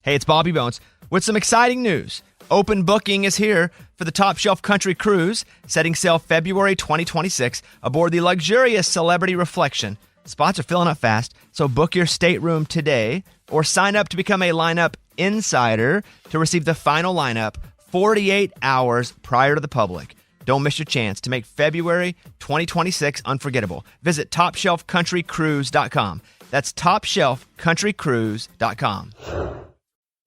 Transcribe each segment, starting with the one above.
Hey, it's Bobby Bones with some exciting news. Open booking is here for the Top Shelf Country Cruise, setting sail February 2026 aboard the luxurious Celebrity Reflection. Spots are filling up fast, so book your stateroom today or sign up to become a lineup insider to receive the final lineup 48 hours prior to the public. Don't miss your chance to make February 2026 unforgettable. Visit TopShelfCountryCruise.com. That's TopShelfCountryCruise.com.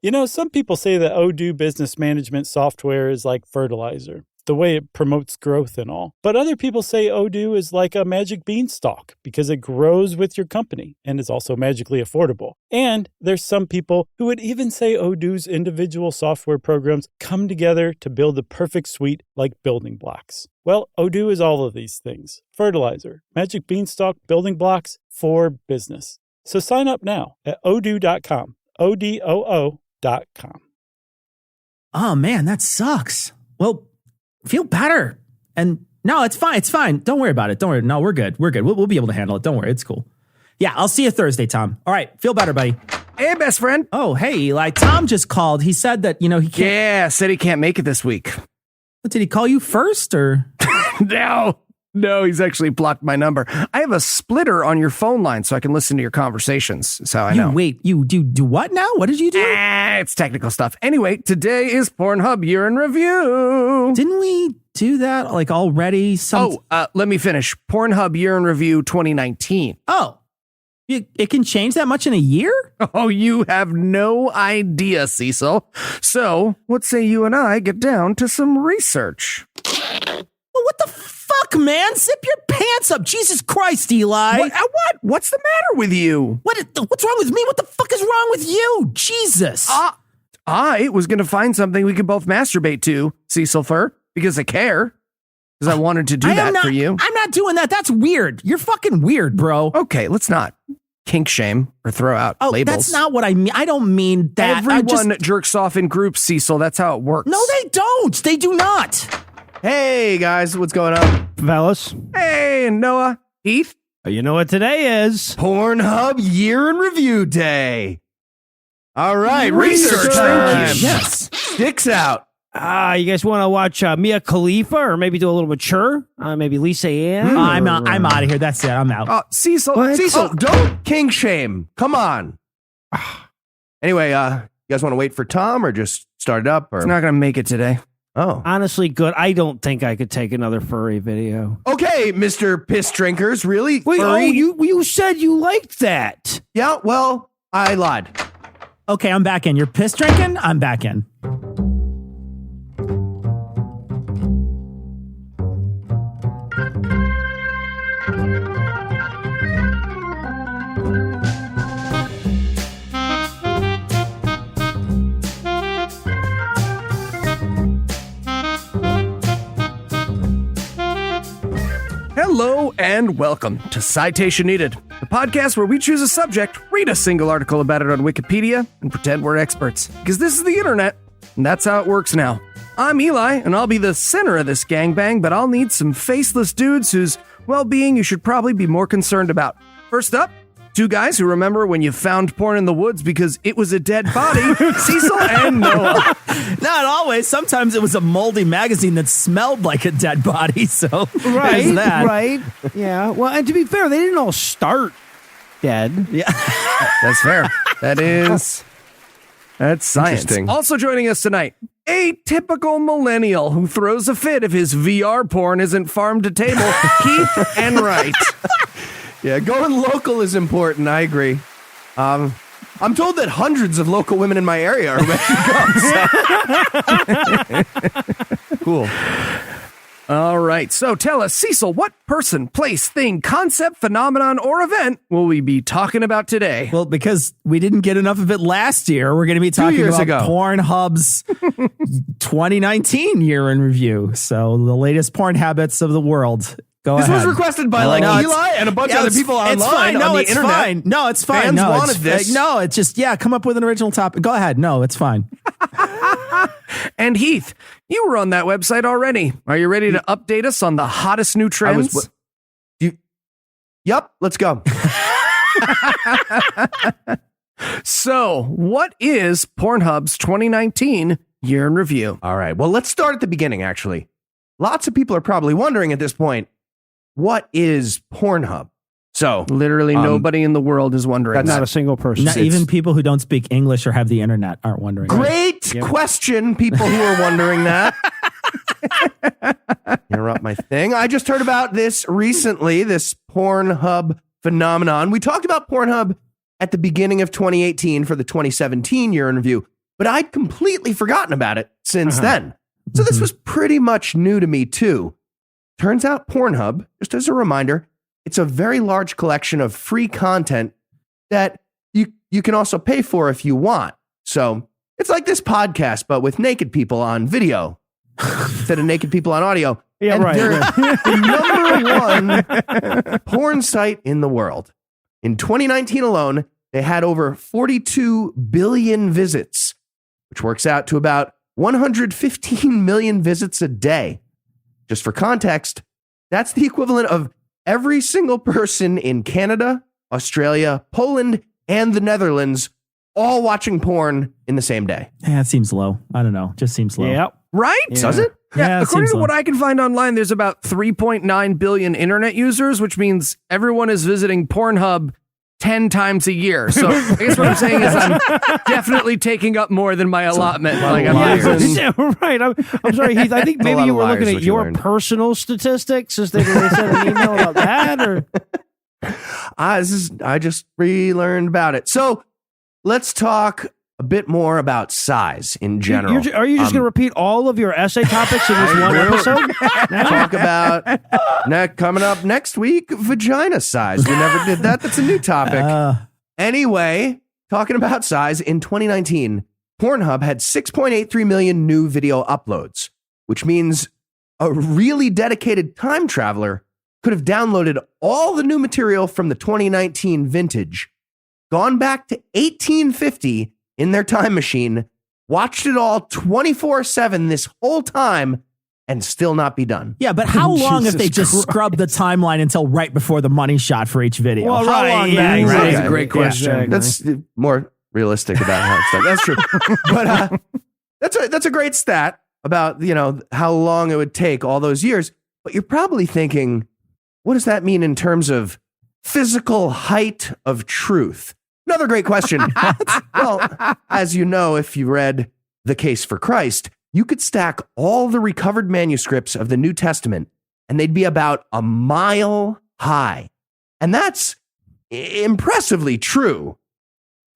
You know, some people say that Odoo business management software is like fertilizer, the way it promotes growth and all. But other people say Odoo is like a magic beanstalk because it grows with your company and is also magically affordable. And there's some people who would even say Odoo's individual software programs come together to build the perfect suite like building blocks. Well, Odoo is all of these things. Fertilizer, magic beanstalk, building blocks for business. So sign up now at odoo.com. ODOO.com. Oh, man, that sucks. Well, feel better. And no, it's fine. It's fine. Don't worry about it. Don't worry. No, we're good. We're good. We'll be able to handle it. Don't worry. It's cool. Yeah, I'll see you Thursday, Tom. All right. Feel better, buddy. Hey, best friend. Oh, hey, Eli. Tom just called. He said that, he can't. Yeah, said he can't make it this week. What, did he call you first or? No, he's actually blocked my number. I have a splitter on your phone line so I can listen to your conversations. That's how I know. You do what now? What did you do? It's technical stuff. Anyway, today is Pornhub Year in Review. Didn't we do that already? Let me finish. Pornhub Year in Review 2019. Oh, it can change that much in a year? Oh, you have no idea, Cecil. So, let's say you and I get down to some research. Well, what the fuck, man? Zip your pants up. Jesus Christ, Eli. What? What's the matter with you? What's wrong with me? What the fuck is wrong with you? Jesus. I was going to find something we could both masturbate to, Cecil Fur, because I care. Because I wanted to do that for you. I'm not doing that. That's weird. You're fucking weird, bro. Okay, let's not kink shame or throw out labels. That's not what I mean. I don't mean that. Everyone jerks off in groups, Cecil. That's how it works. No, they don't. They do not. Hey, guys. What's going on? Fellas. Hey, Noah. Heath. You know what today is? Pornhub Year in Review Day. All right. Research time. Yes. Sticks out. You guys want to watch Mia Khalifa or maybe do a little mature? Maybe Lisa Ann? I'm out of here. That's it. I'm out. Cecil, don't kink shame. Come on. Anyway, you guys want to wait for Tom or just start it up? Or? It's not going to make it today. Oh. Honestly, good. I don't think I could take another furry video. Okay, Mr. Piss Drinkers, really? Wait, furry? You said you liked that. Yeah, well, I lied. Okay, I'm back in. You're piss drinking? I'm back in. Hello and welcome to Citation Needed, the podcast where we choose a subject, read a single article about it on Wikipedia, and pretend we're experts. Because this is the internet, and that's how it works now. I'm Eli, and I'll be the center of this gangbang, but I'll need some faceless dudes whose well-being you should probably be more concerned about. First up, two guys who remember when you found porn in the woods because it was a dead body, Cecil and Noah. Not always. Sometimes it was a moldy magazine that smelled like a dead body, so Right, there's that. right. Yeah. Well, and to be fair, they didn't all start dead. Yeah. That's fair. That's science. Interesting. Also joining us tonight, a typical millennial who throws a fit if his VR porn isn't farm to table, Keith and Wright. Yeah, going local is important. I agree. I'm told that hundreds of local women in my area are ready to come. So. Cool. All right. So tell us, Cecil, what person, place, thing, concept, phenomenon, or event will we be talking about today? Well, because we didn't get enough of it last year, we're going to be talking about Pornhub's 2019 year in review. So the latest porn habits of the world. This was requested by Eli and a bunch of other people online on the internet. Fine. No, it's fine. Fans no, wanted this. No, it's just, come up with an original topic. Go ahead. No, it's fine. And Heath, you were on that website already. Are you ready to update us on the hottest new trends? Yep, let's go. So, what is Pornhub's 2019 year in review? All right. Well, let's start at the beginning, actually. Lots of people are probably wondering at this point, what is Pornhub? So, Literally nobody in the world is wondering. that's Not a single person. Not even people who don't speak English or have the internet aren't wondering. great question, people who are wondering that. Interrupt my thing. I just heard about this recently, this Pornhub phenomenon. We talked about Pornhub at the beginning of 2018 for the 2017 year in review, but I'd completely forgotten about it since then. So this was pretty much new to me too. Turns out Pornhub, just as a reminder, it's a very large collection of free content that you can also pay for if you want. So it's like this podcast, but with naked people on video instead of naked people on audio. Yeah, And right. they're the number one porn site in the world. In 2019 alone, they had over 42 billion visits, which works out to about 115 million visits a day. Just for context, that's the equivalent of every single person in Canada, Australia, Poland, and the Netherlands all watching porn in the same day. Yeah, it seems low. I don't know. Just seems low. Yep. Right? Yeah. Does it? Yeah, it According seems to low. what I can find online, there's about 3.9 billion internet users, which means everyone is visiting Pornhub 10 times a year. So I guess what I'm saying is I'm definitely taking up more than my allotment. Like I'm liars. using- Yeah, right. I'm sorry, Heath. I think A maybe lot you of were liars, looking what at you your learned. personal statistics. Just thinking they sent an email about that, or I just relearned about it. So let's talk a bit more about size in general. Are you just going to repeat all of your essay topics in this I one will. episode? Talk about coming up next week, vagina size. We never did that. That's a new topic. Anyway, talking about size, in 2019, Pornhub had 6.83 million new video uploads, which means a really dedicated time traveler could have downloaded all the new material from the 2019 vintage, gone back to 1850 in their time machine, watched it all 24/7 this whole time, and still not be done. Yeah, but how long if Jesus they just Christ. scrub the timeline until right before the money shot for each video? Well, how right, long yeah, then? exactly. That's a great question. Yeah, That's more realistic about how it's done. That's true. But that's a great stat about, how long it would take all those years. But you're probably thinking, what does that mean in terms of physical height of truth? Another great question. Well, as you know, if you read The Case for Christ, you could stack all the recovered manuscripts of the New Testament and they'd be about a mile high. And that's impressively true,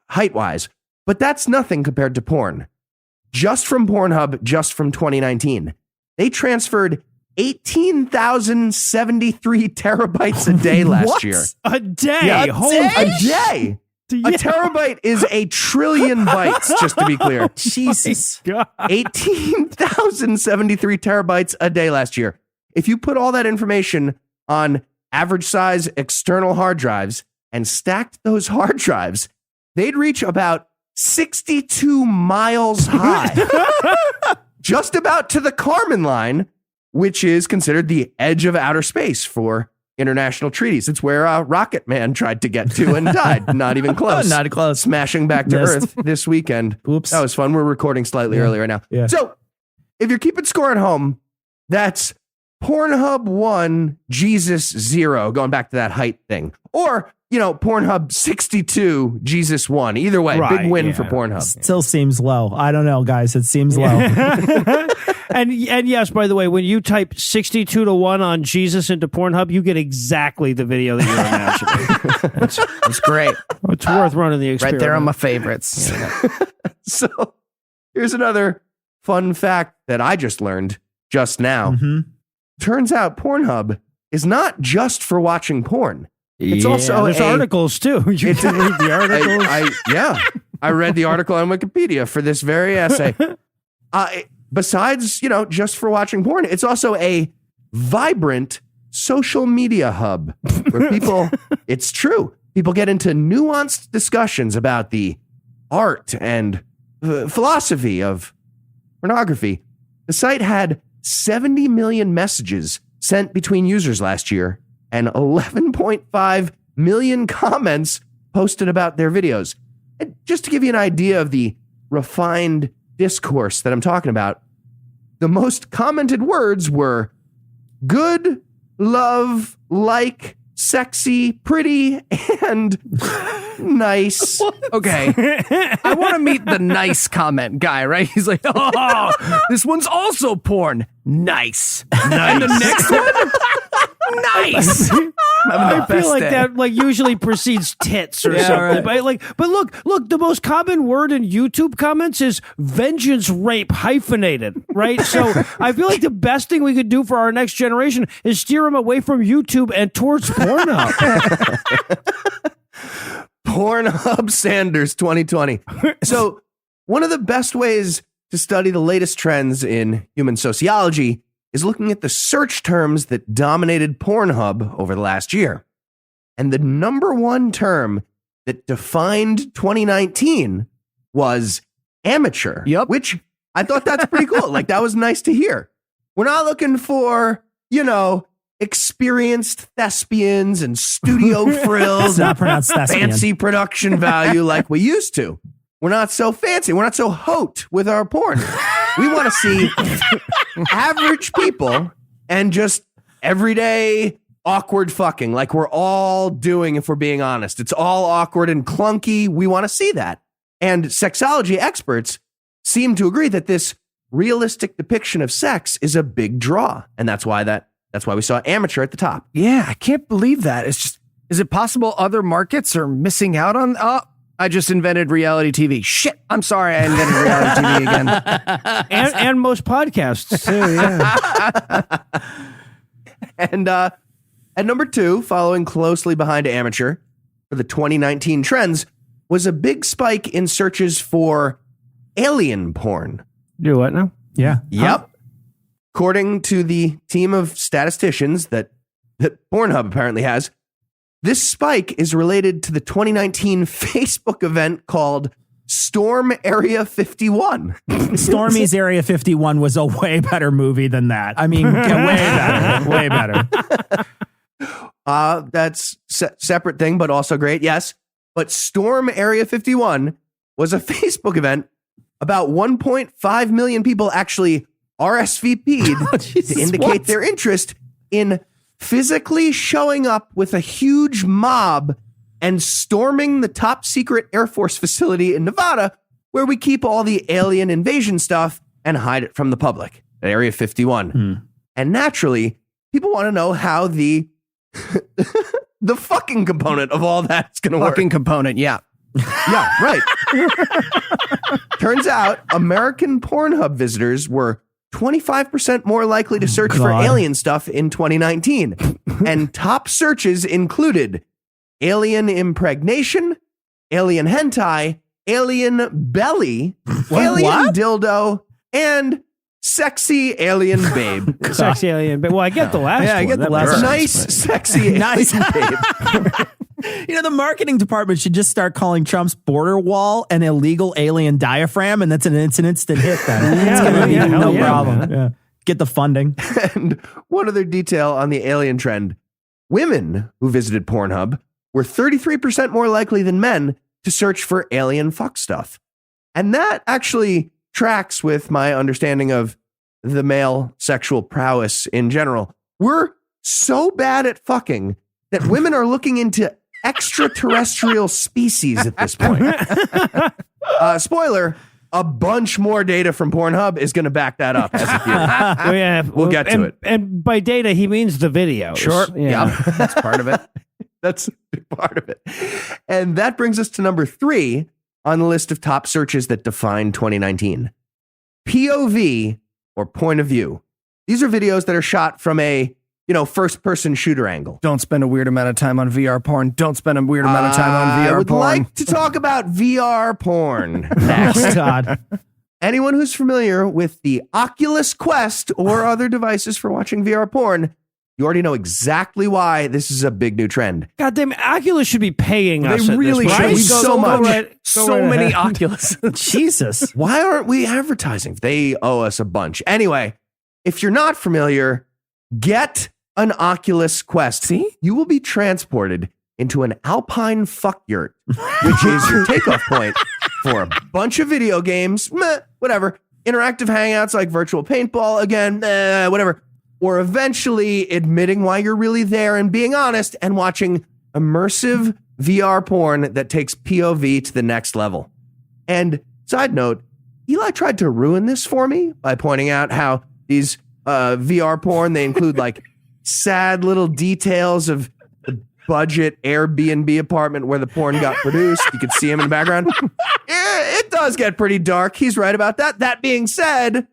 height-wise. But that's nothing compared to porn. Just from Pornhub, just from 2019, they transferred 18,073 terabytes a day last What? year. A day. Yeah, Holy a day. A terabyte is a trillion bytes, just to be clear. Jesus. God. 18,073 terabytes a day last year. If you put all that information on average size external hard drives and stacked those hard drives, they'd reach about 62 miles high. Just about to the Kármán line, which is considered the edge of outer space for international treaties. It's where Rocket Man tried to get to and died. Not even close. Not close. Smashing back to Missed. Earth this weekend. Oops. That was fun. We're recording slightly earlier now. Yeah. So if you're keeping score at home, that's Pornhub 1, Jesus 0, going back to that height thing. Or, Pornhub 62, Jesus 1. Either way, Right, big win yeah. for Pornhub. Still seems low. I don't know, guys. It seems low. and yes, by the way, when you type 62 to 1 on Jesus into Pornhub, you get exactly the video that you're imagining. It's great. It's worth running the Right experiment. there on my favorites. So here's another fun fact that I just learned just now. Mhm. Turns out Pornhub is not just for watching porn. It's also there's articles too. You can read the articles. I read the article on Wikipedia for this very essay. Besides, just for watching porn, it's also a vibrant social media hub where people, it's true, people get into nuanced discussions about the art and philosophy of pornography. The site had 70 million messages sent between users last year and 11.5 million comments posted about their videos. And just to give you an idea of the refined discourse that I'm talking about, the most commented words were good, love, like, sexy, pretty, and nice. Okay. I want to meet the nice comment guy, right? He's like, oh, this one's also porn. Nice. And the next one? Nice. I feel like that usually precedes tits or something. Right. But look, the most common word in YouTube comments is vengeance rape hyphenated, right? So I feel like the best thing we could do for our next generation is steer them away from YouTube and towards Pornhub. Pornhub Sanders 2020. So one of the best ways to study the latest trends in human sociology is looking at the search terms that dominated Pornhub over the last year. And the number one term that defined 2019 was amateur. Yep. Which I thought that's pretty cool. Like, that was nice to hear. We're not looking for, experienced thespians and studio frills It's not pronounced thespian. fancy production value like we used to. We're not so fancy. We're not so hot with our porn. We want to see average people and just everyday awkward fucking like we're all doing, if we're being honest. It's all awkward and clunky. We want to see that. And sexology experts seem to agree that this realistic depiction of sex is a big draw. And that's why we saw amateur at the top. Yeah, I can't believe that. It's just, is it possible other markets are missing out on? I just invented reality TV. Shit, I'm sorry, I invented reality TV again. and most podcasts too. Yeah. And at number 2, following closely behind amateur for the 2019 trends, was a big spike in searches for alien porn. Do what now? Yeah. Yep. According to the team of statisticians that Pornhub apparently has, this spike is related to the 2019 Facebook event called Storm Area 51. Stormy's Area 51 was a way better movie than that. I mean, way better. That's separate thing, but also great. Yes. But Storm Area 51 was a Facebook event. About 1.5 million people actually RSVP'd to indicate their interest in physically showing up with a huge mob and storming the top secret Air Force facility in Nevada, where we keep all the alien invasion stuff and hide it from the public at Area 51. And naturally, people want to know how the the fucking component of all that's going to work. Fucking component, yeah. Yeah, right. Turns out American Pornhub visitors were 25% more likely to search for alien stuff in 2019. And top searches included alien impregnation, alien hentai, alien belly, alien dildo, and sexy alien babe. Sexy alien babe. Well, I get the last one. Yeah, I get the That last makes one. Nice, sense, sexy alien babe. The marketing department should just start calling Trump's border wall an illegal alien diaphragm, and it's an instant hit then. It's going to be no problem. Yeah. Get the funding. And one other detail on the alien trend. Women who visited Pornhub were 33% more likely than men to search for alien fuck stuff. And that actually tracks with my understanding of the male sexual prowess in general. We're so bad at fucking that women are looking into extraterrestrial species at this point. Spoiler, a bunch more data from Pornhub is going to back that up as a theory. We'll get to it. And by data, he means the videos. Sure. Yeah. That's part of it. That's part of it. And that brings us to number 3 on the list of top searches that define 2019. POV, or point of view. These are videos that are shot from a first-person shooter angle. Don't spend a weird amount of time on VR porn. Don't spend a weird amount of time on VR porn. I would like to talk about VR porn next. God. Anyone who's familiar with the Oculus Quest or other devices for watching VR porn, you already know exactly why this is a big new trend. Goddamn, Oculus should be paying us. They really should. Right? So much. So many Oculus. Jesus. Why aren't we advertising? They owe us a bunch. Anyway, if you're not familiar, get an Oculus Quest. See? You will be transported into an alpine fuck yurt, which is your takeoff point for a bunch of video games, whatever, interactive hangouts like virtual paintball, again, whatever, or eventually admitting why you're really there and being honest and watching immersive VR porn that takes POV to the next level. And side note, Eli tried to ruin this for me by pointing out how these VR porn, they include like sad little details of the budget Airbnb apartment where the porn got produced. You could see him in the background. It does get pretty dark. He's right about that. That being said,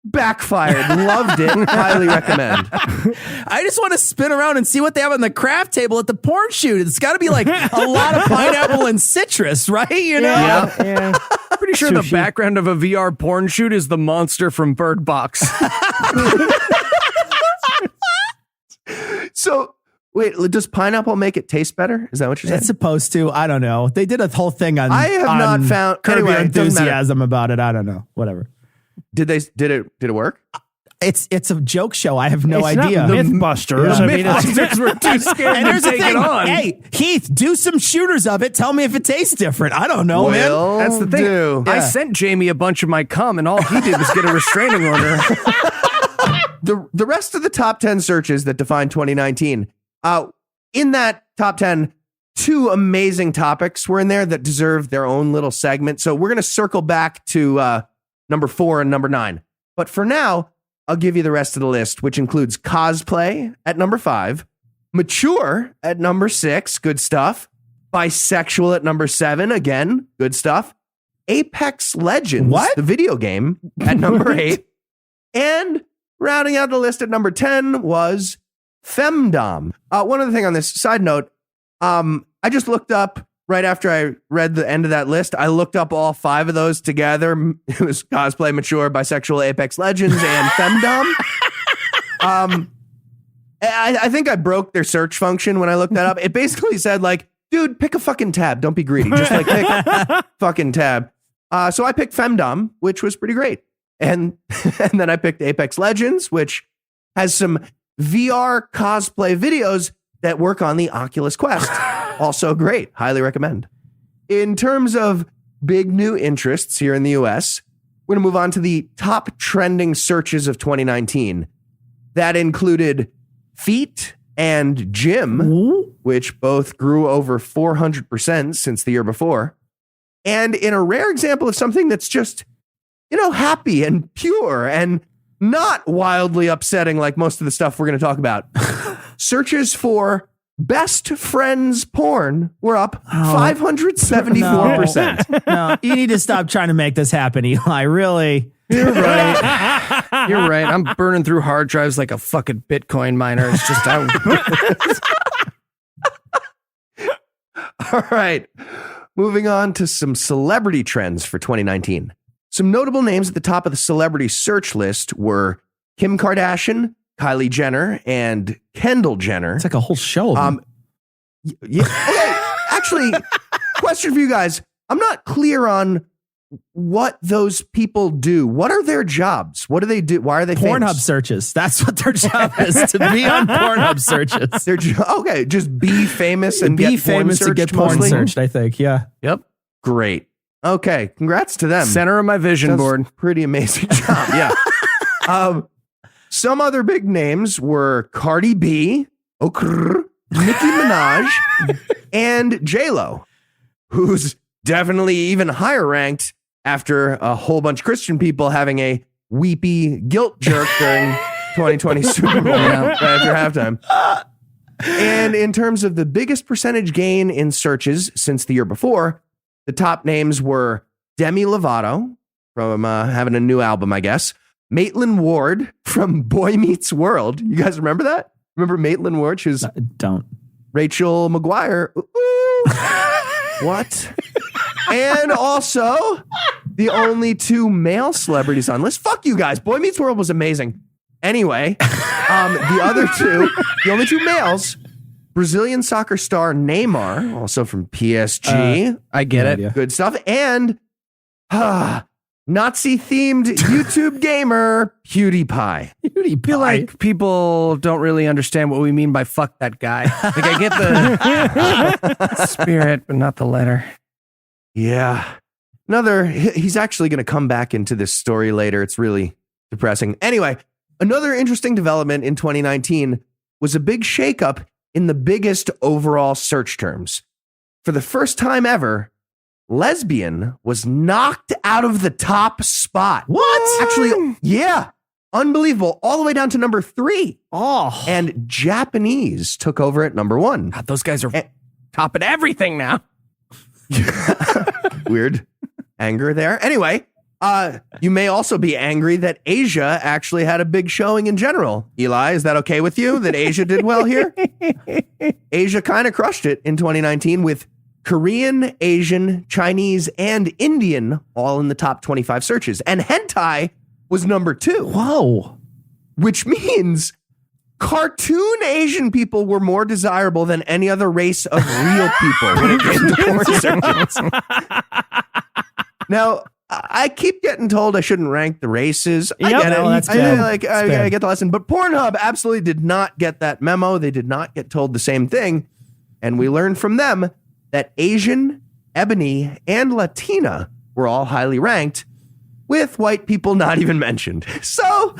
backfired. Loved it. Highly recommend. I just want to spin around and see what they have on the craft table at the porn shoot. It's got to be like a lot of pineapple and citrus, right? You know? Yeah. Pretty sure the background of a VR porn shoot is the monster from Bird Box. So, wait, does pineapple make it taste better? Is that what you're saying? It's supposed to. I don't know. They did a whole thing on I have not found Curb Your anyway, it doesn't matter. Enthusiasm about it. I don't know. Whatever. Did it work? It's a joke show. I have no It's idea. not Mythbusters. I mean, it's, We're too scared And to here's the take thing. it on. Hey, Heath, do some shooters of it. Tell me if it tastes different. I don't know, man. Will That's the thing. do. I sent Jamie a bunch of my cum, and all he did was get a restraining order. The rest of the top 10 searches that define 2019, in that top 10, two amazing topics were in there that deserve their own little segment. So we're going to circle back to number 4 and number 9. But for now, I'll give you the rest of the list, which includes cosplay at number 5, mature at number 6, good stuff, bisexual at number 7, again, good stuff, Apex Legends, the video game, at number 8, and rounding out the list at number 10 was femdom. One other thing on this side note, I just looked up right after I read the end of that list. I looked up all 5 of those together. It was cosplay, mature, bisexual, Apex Legends, and femdom. I think I broke their search function when I looked that up. It basically said like, dude, pick a fucking tab. Don't be greedy. Just like pick fucking tab. So I picked femdom, which was pretty great. And then I picked Apex Legends, which has some VR cosplay videos that work on the Oculus Quest. Also great. Highly recommend. In terms of big new interests here in the US, we're going to move on to the top trending searches of 2019. That included feet and gym, which both grew over 400% since the year before. And in a rare example of something that's just, happy and pure and not wildly upsetting like most of the stuff we're going to talk about. Searches for best friends porn were up 574%. No, you need to stop trying to make this happen, Eli. Really? You're right. You're right. I'm burning through hard drives like a fucking Bitcoin miner. It's just All right. Moving on to some celebrity trends for 2019. Some notable names at the top of the celebrity search list were Kim Kardashian, Kylie Jenner, and Kendall Jenner. It's like a whole show. Yeah. Okay. Actually, question for you guys. I'm not clear on what those people do. What are their jobs? What do they do? Why are they Pornhub famous? searches. That's what their job is, to be on Pornhub searches. Okay, just be famous and Be get famous porn to get searched porn mostly? searched, I think. Yeah. Yep. Great. Okay, congrats to them. Center of my vision Does board. Pretty amazing job. Yeah. Some other big names were Cardi B, Nicki Minaj, and J-Lo, who's definitely even higher ranked after a whole bunch of Christian people having a weepy guilt jerk during 2020 Super Bowl right after halftime. And in terms of the biggest percentage gain in searches since the year before, the top names were Demi Lovato from having a new album, I guess. Maitland Ward from Boy Meets World. You guys remember that? Remember Maitland Ward? She was Don't. Rachel McGuire. What? And also the only 2 male celebrities on the list. Fuck you guys. Boy Meets World was amazing. Anyway, the only 2 males, Brazilian soccer star Neymar, also from PSG. I get it. Good stuff. And Nazi-themed YouTube gamer PewDiePie. I feel like people don't really understand what we mean by fuck that guy. Like, I get the spirit, but not the letter. Yeah. He's actually going to come back into this story later. It's really depressing. Anyway, another interesting development in 2019 was a big shakeup in the biggest overall search terms. For the first time ever, lesbian was knocked out of the top spot. What? Actually, yeah. Unbelievable. All the way down to number 3. Oh. And Japanese took over at number 1. God, those guys are topping everything now. Weird anger there. Anyway, you may also be angry that Asia actually had a big showing in general. Eli, is that okay with you that Asia did well here? Asia kind of crushed it in 2019 with Korean, Asian, Chinese, and Indian all in the top 25 searches. And hentai was number 2. Whoa. Which means cartoon Asian people were more desirable than any other race of real people when it came to porn searches. Now, I keep getting told I shouldn't rank the races. I get it. No, that's bad. I get the lesson. But Pornhub absolutely did not get that memo. They did not get told the same thing. And we learned from them that Asian, Ebony, and Latina were all highly ranked, with white people not even mentioned. So,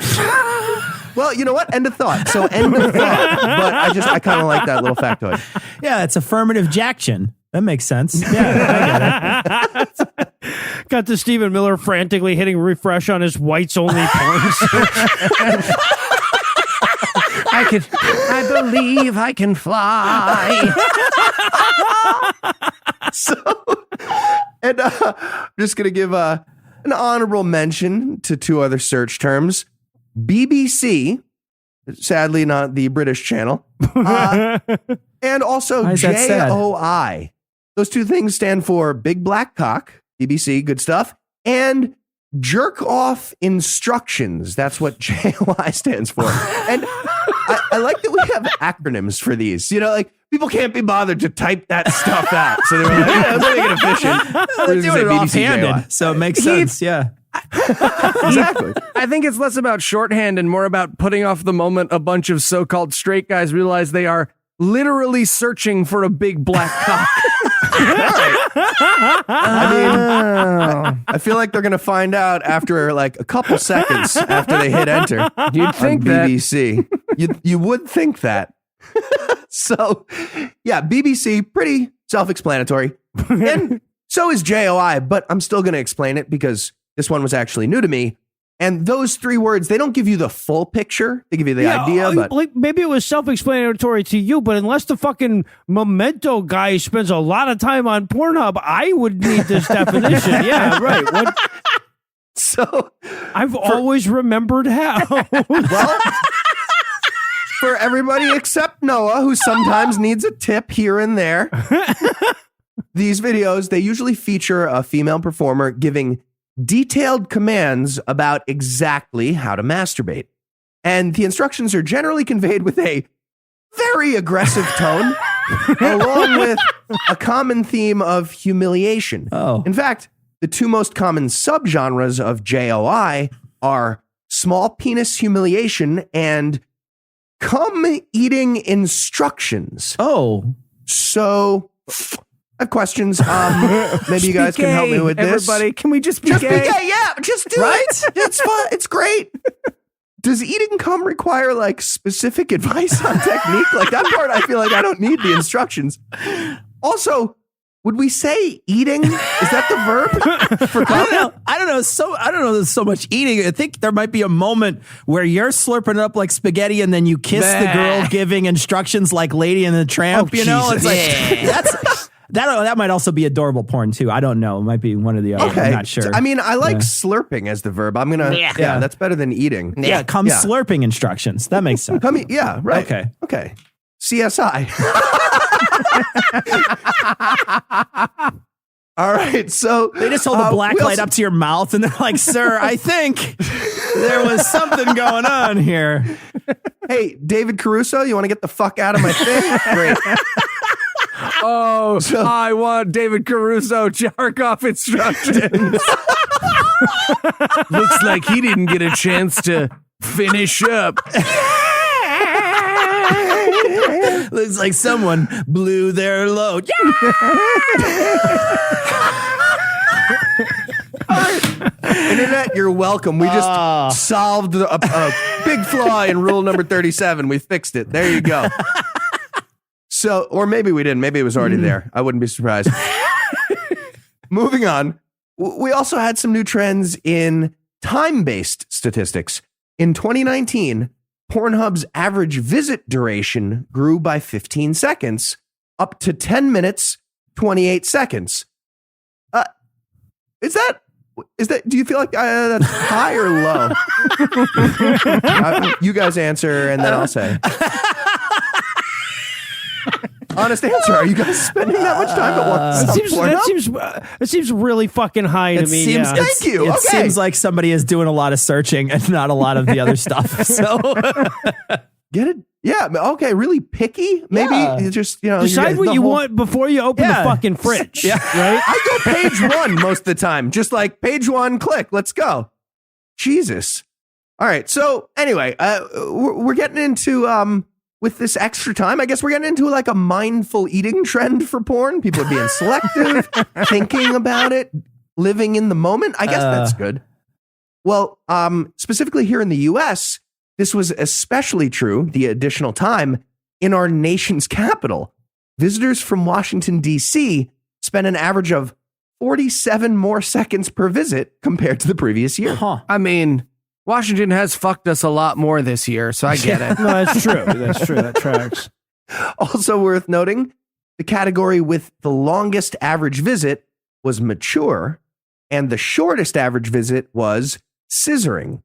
well, you know what? End of thought. So, end of thought. But I kind of like that little factoid. Yeah, it's affirmative jaction. That makes sense. Yeah, I get it. Got to Stephen Miller frantically hitting refresh on his whites only porn. I believe I can fly. So, and I'm just going to give an honorable mention to 2 other search terms. BBC, sadly not the British channel, and also JOI. Those 2 things stand for Big Black Cock, BBC, good stuff, and Jerk Off Instructions. That's what JOI stands for. And I like that we have acronyms for these. You know, like, people can't be bothered to type that stuff out. So they were like, yeah, let's make it efficient. They're doing it offhanded, so it makes sense. Yeah. Exactly. I think it's less about shorthand and more about putting off the moment a bunch of so-called straight guys realize they are literally searching for a big black cock. I mean, I feel like they're going to find out after like a couple seconds after they hit enter. You'd think that. BBC. You would think that. So, yeah, BBC, pretty self-explanatory. And so is JOI, but I'm still going to explain it because this one was actually new to me. And those 3 words, they don't give you the full picture. They give you the idea, but like maybe it was self-explanatory to you, but unless the fucking Memento guy spends a lot of time on Pornhub, I would need this definition. Yeah, right. What? So I've always remembered how. Well, for everybody except Noah, who sometimes needs a tip here and there, these videos, they usually feature a female performer giving detailed commands about exactly how to masturbate. And the instructions are generally conveyed with a very aggressive tone, along with a common theme of humiliation. Oh. In fact, the 2 most common subgenres of JOI are small penis humiliation and cum eating instructions. Oh. So, I have questions. Maybe you guys can help me with this. Everybody, can we just be Just gay? be gay, yeah. Just do it. It's fun. It's great. Does eating cum require like specific advice on technique? Like that part, I feel like I don't need the instructions. Also, would we say eating? Is that the verb for cum? I don't know. There's so much eating. I think there might be a moment where you're slurping it up like spaghetti, and then you kiss the girl giving instructions like Lady and the Tramp. Oh, you know, Jesus. it's like that might also be adorable porn too. I don't know. It might be one or the other. Okay. I'm not sure. I mean, I like slurping as the verb. I'm gonna. Yeah, that's better than eating. yeah, come slurping instructions. That makes sense. Come. Yeah. Right. Okay. CSI. All right, so They just hold the black light up to your mouth and they're like, "Sir, I think there was something going on here." Hey, David Caruso, you want to get the fuck out of my thing? Great. Oh, I want David Caruso jerk off instructions. Looks like he didn't get a chance to finish up. Looks like someone blew their load. Internet, you're welcome. We just solved a big flaw in rule number 37. We fixed it. There you go. So, or maybe we didn't. Maybe it was already there. I wouldn't be surprised. Moving on. We also had some new trends in time-based statistics. In 2019, Pornhub's average visit duration grew by 15 seconds, up to 10 minutes, 28 seconds. Do you feel like that's high or low? You guys answer, and then I'll say. Honest answer. Are you guys spending that much time at once? That seems really fucking high to me. Thank you. It seems like somebody is doing a lot of searching and not a lot of the other stuff. So get it? Yeah. Okay. Really picky? Maybe you just, decide what you want before you open the fucking fridge. Yeah. Right? I go page 1 most of the time. Just like page 1, click. Let's go. Jesus. All right. So anyway, we're getting into with this extra time, I guess we're getting into like a mindful eating trend for porn. People are being selective, thinking about it, living in the moment. I guess that's good. Well, specifically here in the US, this was especially true, the additional time, in our nation's capital. Visitors from Washington, D.C. spent an average of 47 more seconds per visit compared to the previous year. I mean, Washington has fucked us a lot more this year, so I get it. No, that's true. That's true. That tracks. Also worth noting, the category with the longest average visit was mature, and the shortest average visit was scissoring.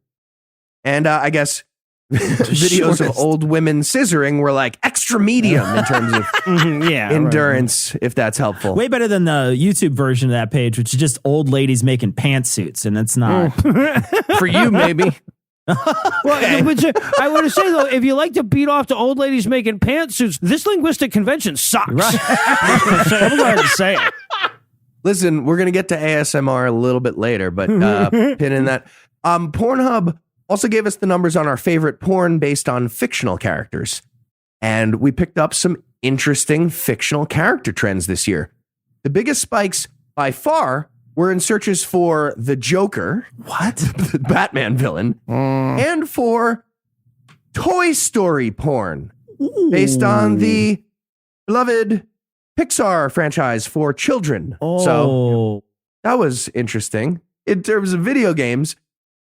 And I guess videos of old women scissoring were like extra medium in terms of endurance, if that's helpful. Way better than the YouTube version of that page, which is just old ladies making pantsuits, and it's not. For you, maybe. Well, I want to say, though, if you like to beat off to old ladies making pantsuits, this linguistic convention sucks. Right. I'm going to say it. Listen, we're going to get to ASMR a little bit later, but pin in that. Pornhub also gave us the numbers on our favorite porn based on fictional characters. And we picked up some interesting fictional character trends this year. The biggest spikes by far were in searches for the Joker, the Batman villain, and for Toy Story porn based on the beloved Pixar franchise for children. So that was interesting. In terms of video games,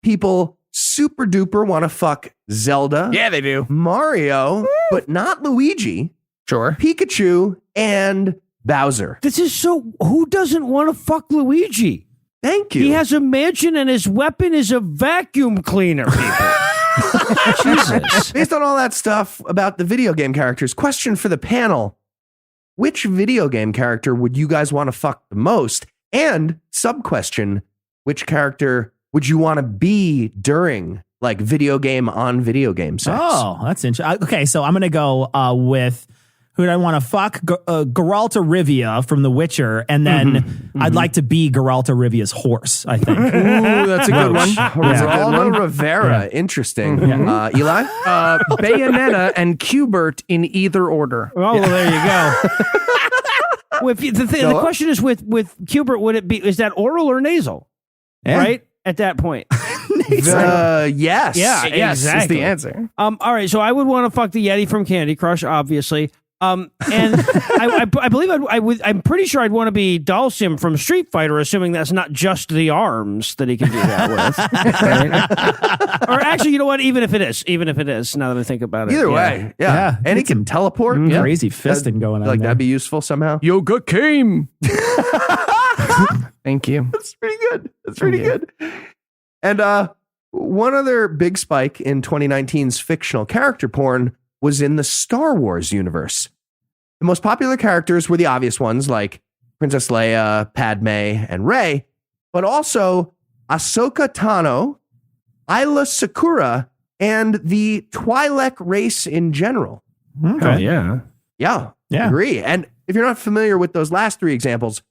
people super duper want to fuck Zelda. Yeah, they do. Mario, but not Luigi. Sure. Pikachu and Bowser. This is so... Who doesn't want to fuck Luigi? Thank you. He has a mansion and his weapon is a vacuum cleaner, people. Jesus. Based on all that stuff about the video game characters, question for the panel. Which video game character would you guys want to fuck the most? And sub-question, which character would you want to be during like video game on video game sex? Oh, that's interesting. Okay, so I'm going to go with who do I want to fuck? Geralt of Rivia from The Witcher, and then I'd like to be Geralt of Rivia's horse, I think. Ooh, that's a good one. Geraldo Rivera. Interesting. Eli? Bayonetta and Qbert in either order. Oh, well, there you go. Well, the question is with Qbert, would it be, is that oral or nasal? Yeah. Right? At that point. Yes. Yeah, Yes, exactly. is the answer. All right, so I would want to fuck the Yeti from Candy Crush, obviously. And I believe I'm pretty sure I'd want to be Dalsim from Street Fighter, assuming that's not just the arms that he can do that with. Right? Or actually, you know what? Even if it is, now that I think about it. Either way. Yeah. And he can teleport. Yeah. Crazy fisting going on. Like there. that'd be useful somehow. Yoga came. Thank you. That's pretty good. That's pretty good. And one other big spike in 2019's fictional character porn was in the Star Wars universe. The most popular characters were the obvious ones like Princess Leia, Padme, and Rey, but also Ahsoka Tano, Ayla Sakura, and the Twi'lek race in general. Okay. Oh, yeah. Yeah. Agree. And if you're not familiar with those last three examples,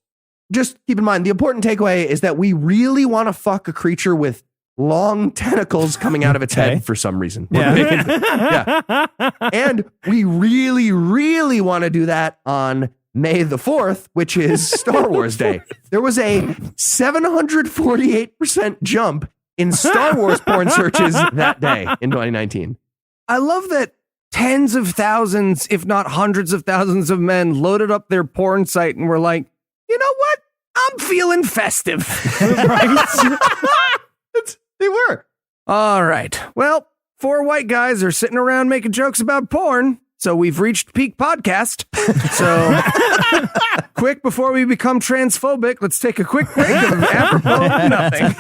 just keep in mind, the important takeaway is that we really want to fuck a creature with long tentacles coming out of its head for some reason. Yeah. And we really, really want to do that on May the 4th, which is Star Wars Day. There was a 748% jump in Star Wars porn searches that day in 2019. I love that tens of thousands, if not hundreds of thousands of men loaded up their porn site and were like, you know what? I'm feeling festive. Right? They were. All right. Well, 4 white guys are sitting around making jokes about porn, so we've reached peak podcast. So, quick, before we become transphobic, let's take a quick break of apropos of nothing.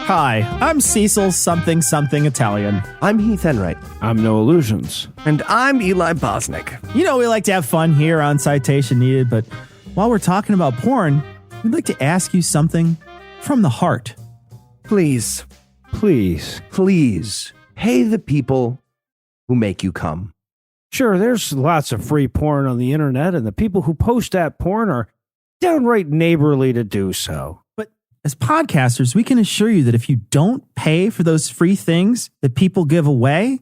Hi, I'm Cecil something Italian. I'm Heath Enright. I'm No Illusions. And I'm Eli Bosnick. You know, we like to have fun here on Citation Needed, but while we're talking about porn, we'd like to ask you something from the heart. Please. Please pay the people who make you come. Sure, there's lots of free porn on the internet, and the people who post that porn are downright neighborly to do so. As podcasters, we can assure you that if you don't pay for those free things that people give away,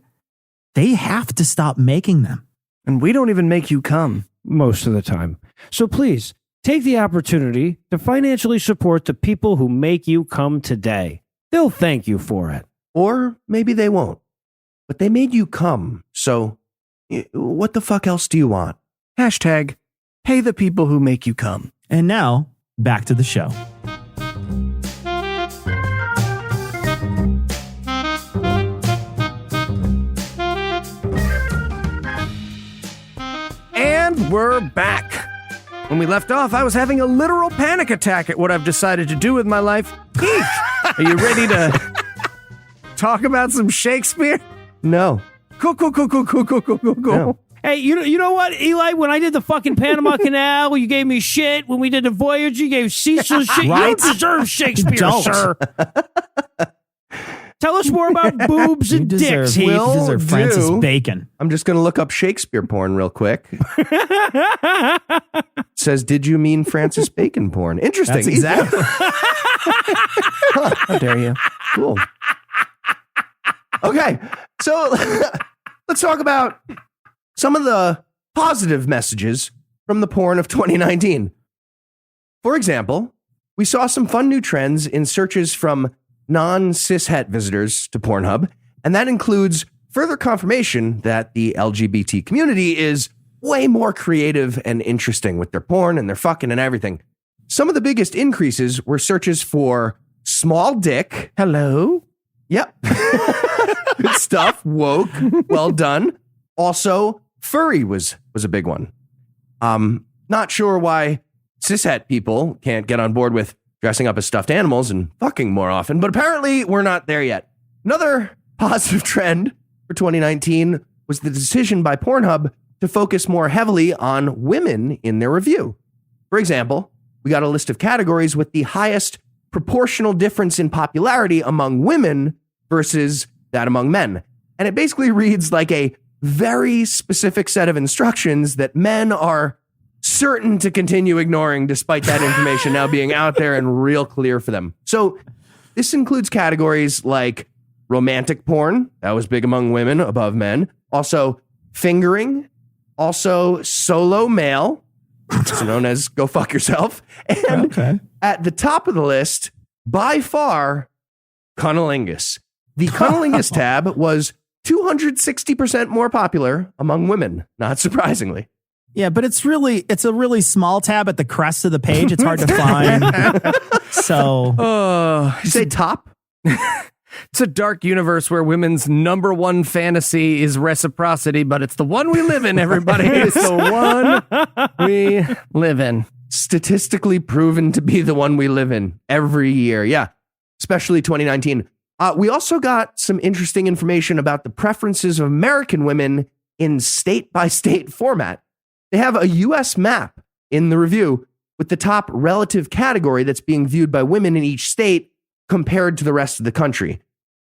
they have to stop making them. And we don't even make you come. Most of the time. So please, take the opportunity to financially support the people who make you come today. They'll thank you for it. Or maybe they won't. But they made you come, so what the fuck else do you want? Hashtag, pay the people who make you come. And now, back to the show. And we're back. When we left off, I was having a literal panic attack at what I've decided to do with my life. Heath, are you ready to talk about some Shakespeare? No. Cool. No. Hey, you know what, Eli? When I did the fucking Panama Canal, you gave me shit. When we did the voyage, you gave Cecil shit. You Right? don't deserve Shakespeare, Don't. sir. Tell us more about boobs and dicks, Heath. You deserve Francis Bacon. I'm just going to look up Shakespeare porn real quick. It says, did you mean Francis Bacon porn? Interesting. That's exactly. How dare you? Cool. Okay, so let's talk about some of the positive messages from the porn of 2019. For example, we saw some fun new trends in searches from non-cishet visitors to Pornhub, and that includes further confirmation that the LGBT community is way more creative and interesting with their porn and their fucking and everything. Some of the biggest increases were searches for small dick. Hello? Yep. Good stuff. Woke. Well done. Also, furry was a big one. Not sure why cishet people can't get on board with dressing up as stuffed animals and fucking more often, but apparently we're not there yet. Another positive trend for 2019 was the decision by Pornhub to focus more heavily on women in their review. For example, we got a list of categories with the highest proportional difference in popularity among women versus that among men. And it basically reads like a very specific set of instructions that men are certain to continue ignoring despite that information now being out there and real clear for them. So this includes categories like romantic porn, that was big among women above men, also fingering, also solo male, also known as go fuck yourself, and at the top of the list, by far, cunnilingus. The cunnilingus tab was 260% more popular among women, not surprisingly. Yeah, but it's a really small tab at the crest of the page. It's hard to find. So, You say top? It's a dark universe where women's number one fantasy is reciprocity, but it's the one we live in, everybody. It's the one we live in. Statistically proven to be the one we live in every year. Yeah, especially 2019. We also got some interesting information about the preferences of American women in state-by-state format. They have a U.S. map in the review with the top relative category that's being viewed by women in each state compared to the rest of the country.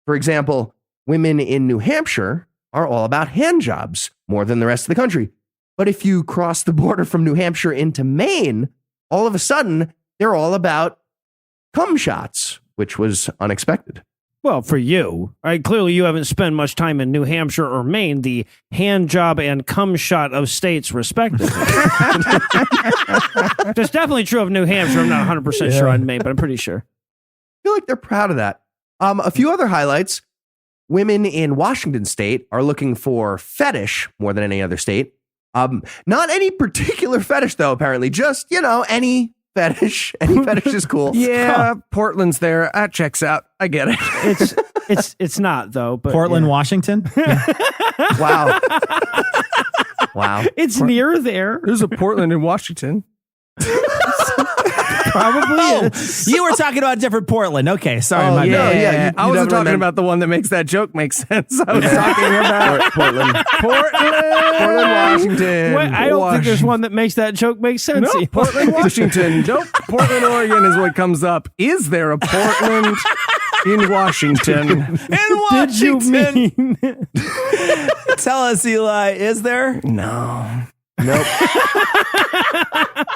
For example, women in New Hampshire are all about hand jobs more than the rest of the country. But if you cross the border from New Hampshire into Maine, all of a sudden, they're all about cum shots, which was unexpected. Well, for you, right? Clearly, you haven't spent much time in New Hampshire or Maine, the hand job and cum shot of states, respectively. That's definitely true of New Hampshire. I'm not 100% sure on Maine, but I'm pretty sure. I feel like they're proud of that. A few other highlights. Women in Washington state are looking for fetish more than any other state. Not any particular fetish, though, apparently. Just, any fetish. Any fetish is cool. Yeah, Portland's there. That checks out. I get it. It's not, though. But Portland, Washington. Wow. Wow. It's near there. There's a Portland in Washington. Probably. You were talking about a different Portland. Okay, sorry. Oh, my yeah, bad. yeah. I wasn't talking about the one that makes that joke make sense. I was talking about Portland, Portland, Washington. Wait, I don't think there's one that makes that joke make sense. No, Portland, Washington. Nope. Portland, Oregon is what comes up. Is there a Portland in Washington? Did you mean? Tell us, Eli, is there? No. Nope.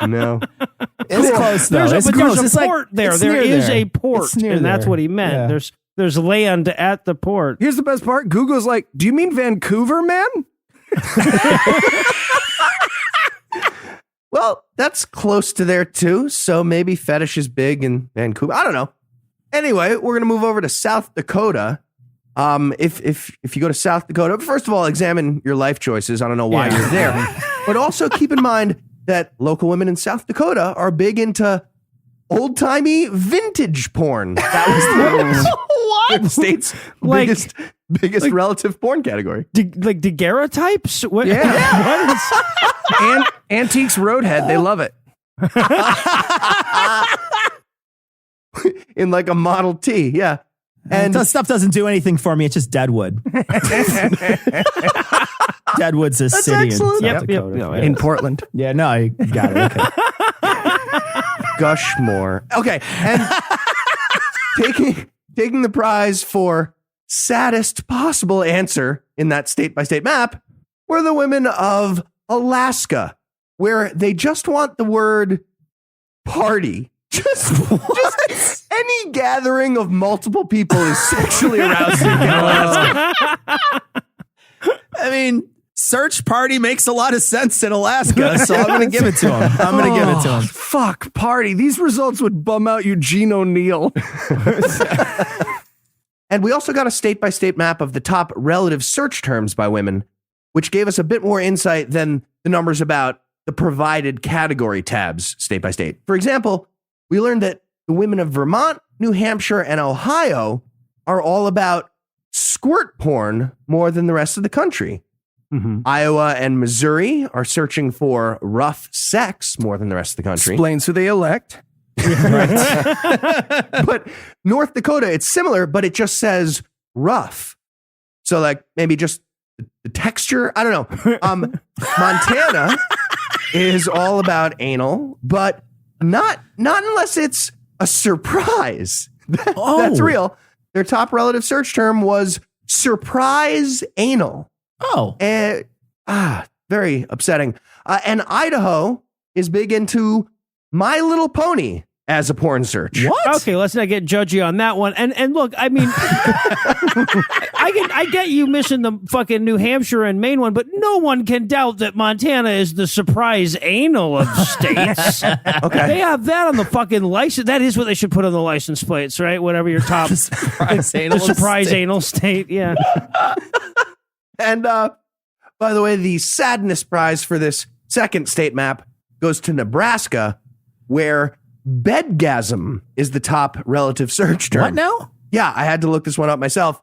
No. It's close, though. There's It's close. a It's like- port there. it's There near is there. a port, It's near and that's there. what he meant. Yeah. There's land at the port. Here's the best part. Google's like, do you mean Vancouver, man? Well, that's close to there, too. So maybe fetish is big in Vancouver. I don't know. Anyway, we're going to move over to South Dakota. If you go to South Dakota, first of all, examine your life choices. I don't know why you're there. But also keep in mind that local women in South Dakota are big into old-timey vintage porn. That was the state's Like- biggest relative porn category. Like daguerreotypes? What? Yeah. What is- Antiques Roadhead. They love it. In like a Model T, yeah. And that stuff doesn't do anything for me. It's just Deadwood. Deadwood's a city in South Yep, Dakota. no, In Portland. Yeah, no, I got it. Okay. Gush more. Okay, and taking the prize for saddest possible answer in that state-by-state map were the women of Alaska, where they just want the word party. Just any gathering of multiple people is sexually arousing in Alaska. I mean, search party makes a lot of sense in Alaska, so I'm going to give it to him. I'm going to give it to him. Fuck, party. These results would bum out Eugene O'Neill. And we also got a state-by-state map of the top relative search terms by women, which gave us a bit more insight than the numbers about the provided category tabs state by state. For example, we learned that the women of Vermont, New Hampshire, and Ohio are all about squirt porn more than the rest of the country. Mhm. Iowa and Missouri are searching for rough sex more than the rest of the country. Explains who they elect. But North Dakota, it's similar, but it just says rough. So like maybe just the texture. I don't know. Montana is all about anal, but not unless it's a surprise. That's real. Their top relative search term was surprise anal. Oh. Very upsetting. And Idaho is big into My Little Pony as a porn search. What? Okay, let's not get judgy on that one. And look, I mean, I get you missing the fucking New Hampshire and Maine one, but no one can doubt that Montana is the surprise anal of states. Okay. They have that on the fucking license. That is what they should put on the license plates, right? Whatever your top Surprise anal the surprise state. anal state. Yeah. And by the way, the sadness prize for this second state map goes to Nebraska, where bedgasm is the top relative search term. What now? Yeah, I had to look this one up myself.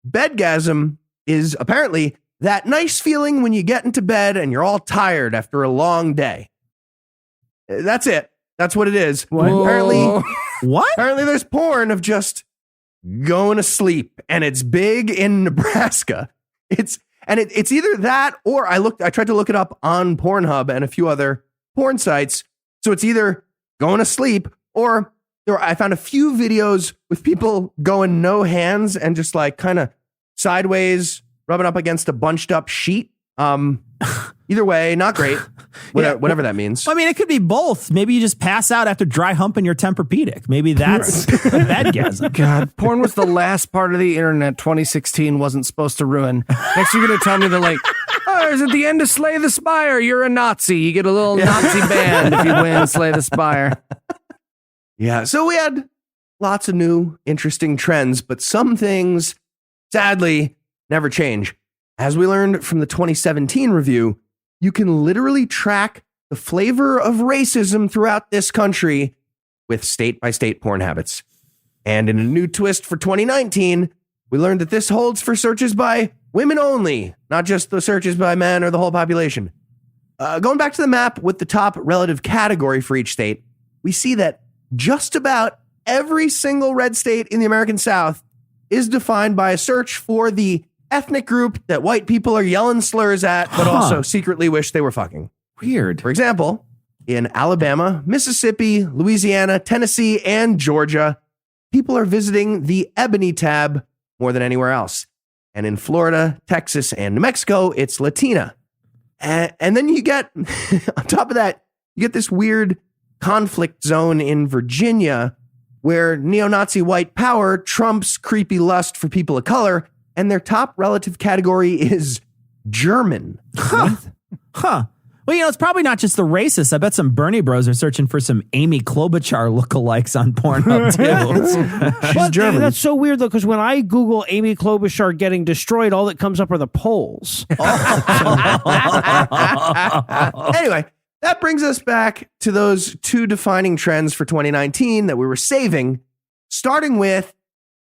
Bedgasm is apparently that nice feeling when you get into bed and you're all tired after a long day. That's it. That's what it is. Apparently, What? there's porn of just going to sleep, and it's big in Nebraska. It's either that or I tried to look it up on Pornhub and a few other porn sites. So it's either going to sleep or I found a few videos with people going no hands and just like kind of sideways, rubbing up against a bunched up sheet. Either way, not great. Whatever that means. I mean, it could be both. Maybe you just pass out after dry humping your Tempur-Pedic. Maybe that's bedgasm. God, porn was the last part of the internet 2016 wasn't supposed to ruin. Next, you're going to tell me that, like, oh, is at the end of Slay the Spire, you're a Nazi. You get a little Nazi band if you win Slay the Spire. Yeah, so we had lots of new, interesting trends, but some things, sadly, never change. As we learned from the 2017 review, you can literally track the flavor of racism throughout this country with state-by-state porn habits. And in a new twist for 2019, we learned that this holds for searches by women only, not just the searches by men or the whole population. Going back to the map with the top relative category for each state, we see that just about every single red state in the American South is defined by a search for the ethnic group that white people are yelling slurs at, but also secretly wish they were fucking. Weird. For example, in Alabama, Mississippi, Louisiana, Tennessee, and Georgia, people are visiting the Ebony tab more than anywhere else. And in Florida, Texas, and New Mexico, it's Latina. And then you get, on top of that, you get this weird conflict zone in Virginia where neo-Nazi white power trumps creepy lust for people of color, and their top relative category is German. Huh. Well, it's probably not just the racists. I bet some Bernie bros are searching for some Amy Klobuchar lookalikes on Pornhub, too. She's German. That's so weird, though, because when I Google Amy Klobuchar getting destroyed, all that comes up are the polls. Anyway, that brings us back to those two defining trends for 2019 that we were saving, starting with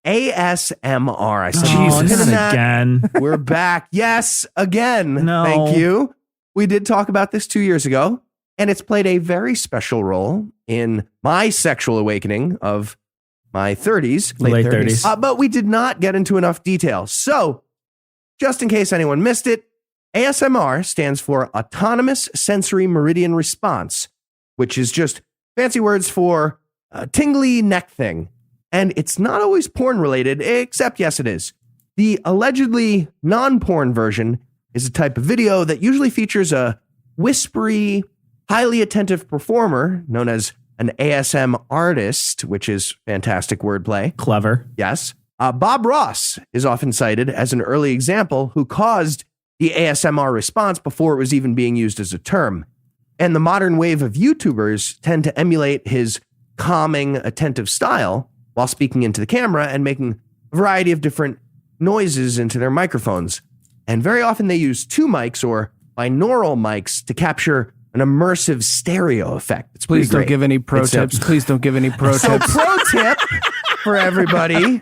ASMR. I said, Jesus, again. We're back. Yes, again. No. Thank you. We did talk about this 2 years ago, and it's played a very special role in my sexual awakening of my 30s. Late 30s. But we did not get into enough detail. So, just in case anyone missed it, ASMR stands for Autonomous Sensory Meridian Response, which is just fancy words for a tingly neck thing. And it's not always porn related, except yes, it is. The allegedly non-porn version is a type of video that usually features a whispery, highly attentive performer known as an ASM artist, which is fantastic wordplay. Clever. Yes. Bob Ross is often cited as an early example who caused the ASMR response before it was even being used as a term. And the modern wave of YouTubers tend to emulate his calming, attentive style while speaking into the camera and making a variety of different noises into their microphones. And very often they use two mics or binaural mics to capture an immersive stereo effect. Please don't give any pro tips. Please don't give any pro So tips. pro tip for everybody,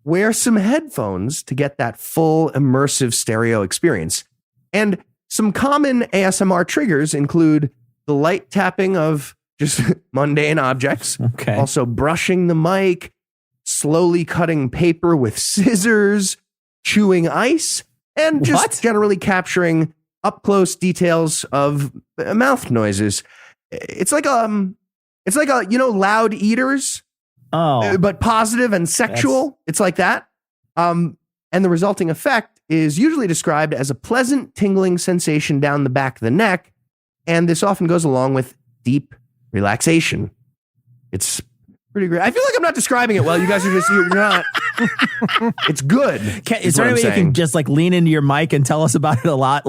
wear some headphones to get that full immersive stereo experience. And some common ASMR triggers include the light tapping of just mundane objects. Okay. Also brushing the mic, slowly cutting paper with scissors, chewing ice, and just generally capturing up close details of mouth noises. It's like loud eaters, but positive and sexual. It's like that. And the resulting effect is usually described as a pleasant tingling sensation down the back of the neck. And this often goes along with deep relaxation. It's pretty great. I feel like I'm not describing it well. You guys are just, you're not. It's good. Is there any way you can just like lean into your mic and tell us about it a lot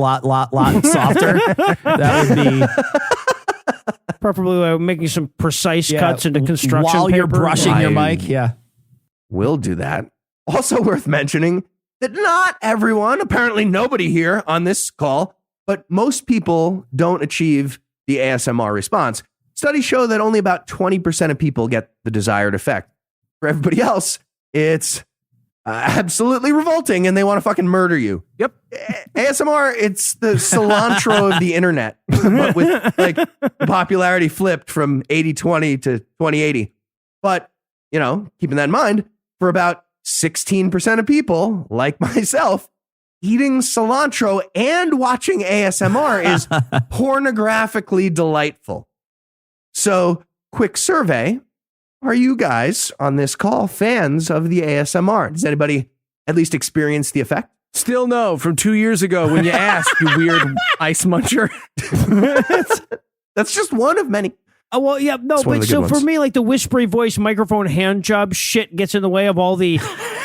softer? That would be preferably making some precise cuts into construction while paper. you're brushing your mic. Yeah, we'll do that. Also worth mentioning that not everyone, apparently nobody here on this call, but most people don't achieve the ASMR response. Studies show that only about 20% of people get the desired effect. For everybody else, it's absolutely revolting and they want to fucking murder you. Yep. ASMR, it's the cilantro of the internet, but with like popularity flipped from 80-20 to 20-80. But, keeping that in mind, for about 16% of people, like myself, eating cilantro and watching ASMR is pornographically delightful. So, quick survey. Are you guys on this call fans of the ASMR? Does anybody at least experience the effect? Still no, from 2 years ago when you asked, you weird ice muncher. That's just one of many. Oh, well, yeah, no, It's one of but the so good for ones. me, like the whispery voice, microphone, hand job shit gets in the way of all the